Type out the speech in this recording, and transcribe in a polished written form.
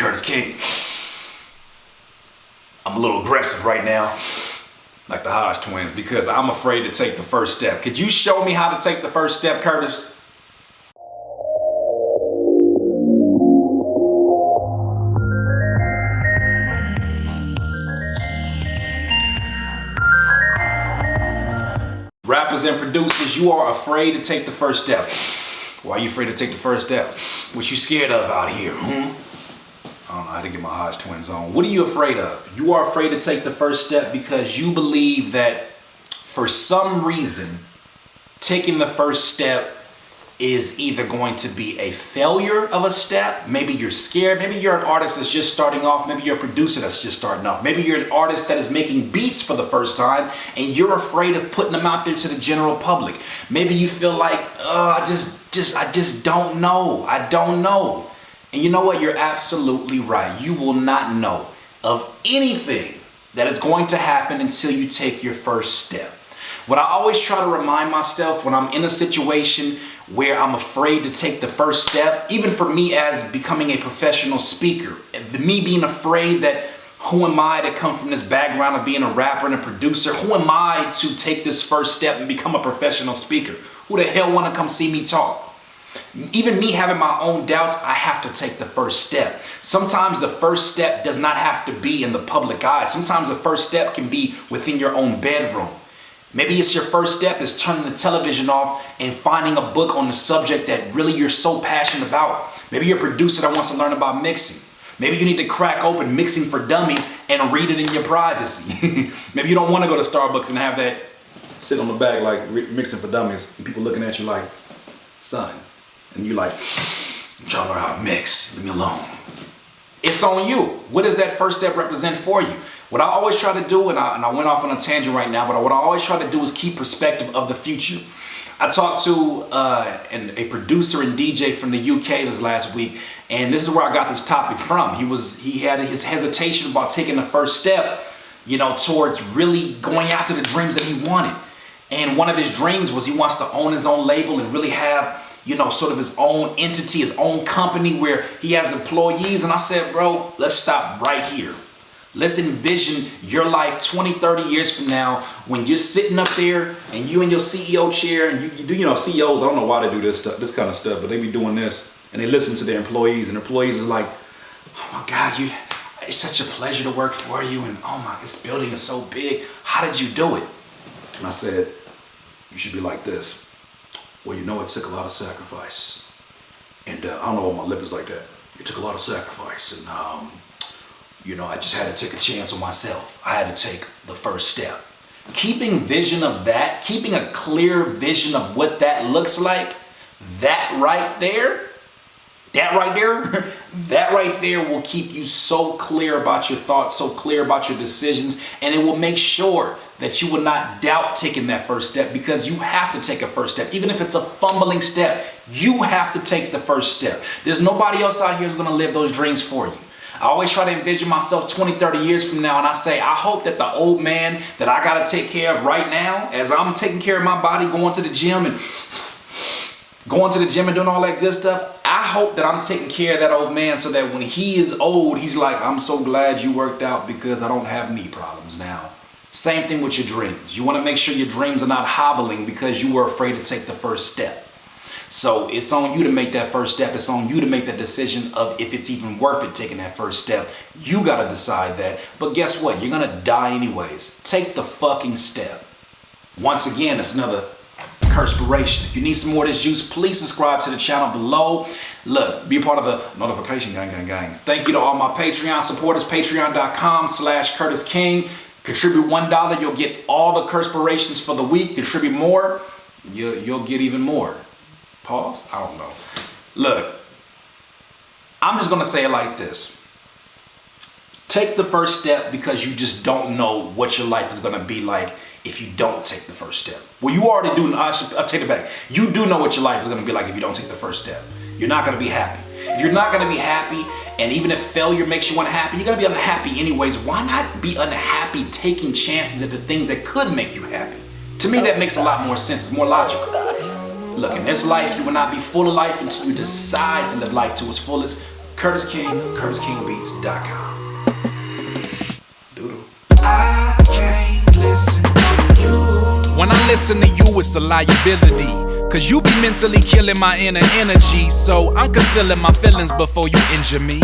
Curtis King. I'm a little aggressive right now, like the Hodge twins, because I'm afraid to take the first step. Could you show me how to take the first step, Curtis? Rappers and producers, you are afraid to take the first step. Why are you afraid to take the first step? What you scared of out here, I don't know how to get my Hodge twins on. What are you afraid of? You are afraid to take the first step because you believe that for some reason, taking the first step is either going to be a failure of a step. Maybe you're scared. Maybe you're an artist that's just starting off. Maybe you're a producer that's just starting off. Maybe you're an artist that is making beats for the first time and you're afraid of putting them out there to the general public. Maybe you feel like, I just don't know. I don't know. And you know what? You're absolutely right. You will not know of anything that is going to happen until you take your first step. What I always try to remind myself when I'm in a situation where I'm afraid to take the first step, even for me as becoming a professional speaker, me being afraid that who am I to come from this background of being a rapper and a producer? Who am I to take this first step and become a professional speaker? Who the hell want to come see me talk? Even me having my own doubts, I have to take the first step. Sometimes the first step does not have to be in the public eye. Sometimes the first step can be within your own bedroom. Maybe it's your first step is turning the television off and finding a book on the subject that really you're so passionate about. Maybe you're a producer that wants to learn about mixing. Maybe you need to crack open Mixing for Dummies and read it in your privacy. Maybe you don't want to go to Starbucks and have that sit on the back like Mixing for Dummies and people looking at you like, son. And you're like, I'm trying to learn how to mix, leave me alone. It's on you. What does that first step represent for you? What I always try to do, and I went off on a tangent right now, but what I always try to do is keep perspective of the future. I talked to a producer and DJ from the UK this last week, and this is where I got this topic from. He had his hesitation about taking the first step, towards really going after the dreams that he wanted. And one of his dreams was he wants to own his own label and really have, sort of his own entity, his own company where he has employees. And I said, bro, let's stop right here. Let's envision your life 20, 30 years from now when you're sitting up there and you in your CEO chair and you do, CEOs, I don't know why they do this kind of stuff, but they be doing this and they listen to their employees and employees is like, oh my God, it's such a pleasure to work for you. And oh my, this building is so big. How did you do it? And I said, you should be like this. Well, it took a lot of sacrifice. And I don't know why my lip is like that. It took a lot of sacrifice. And, I just had to take a chance on myself. I had to take the first step. Keeping vision of that, keeping a clear vision of what that looks like, that right there will keep you so clear about your thoughts, so clear about your decisions, and it will make sure that you will not doubt taking that first step because you have to take a first step. Even if it's a fumbling step, you have to take the first step. There's nobody else out here who's going to live those dreams for you. I always try to envision myself 20, 30 years from now, and I say, I hope that the old man that I got to take care of right now, as I'm taking care of my body, going to the gym and doing all that good stuff, I hope that I'm taking care of that old man so that when he is old, he's like, I'm so glad you worked out because I don't have knee problems now. Same thing with your dreams. You want to make sure your dreams are not hobbling because you were afraid to take the first step. So it's on you to make that first step. It's on you to make that decision of if it's even worth it taking that first step. You got to decide that. But guess what? You're going to die anyways. Take the fucking step. Once again, it's another Curtspiration. If you need some more of this juice, please subscribe to the channel below. Look, be a part of the notification gang. Thank you to all my Patreon supporters. Patreon.com/Curtis King. Contribute $1. You'll get all the Curtspirations for the week. Contribute more, you'll get even more. Pause? I don't know. Look, I'm just going to say it like this. Take the first step because you just don't know what your life is going to be like if you don't take the first step. Well, you already do. I'll take it back. You do know what your life is going to be like if you don't take the first step. You're not going to be happy. If you're not going to be happy, and even if failure makes you unhappy, you're going to be unhappy anyways. Why not be unhappy taking chances at the things that could make you happy? To me, that makes a lot more sense. It's more logical. Look, in this life, you will not be full of life until you decide to live life to its fullest. Curtis King, CurtisKingBeats.com. Doodle. I can't listen to you. When I listen to you, it's a liability. Cause you be mentally killing my inner energy. So I'm concealing my feelings before you injure me.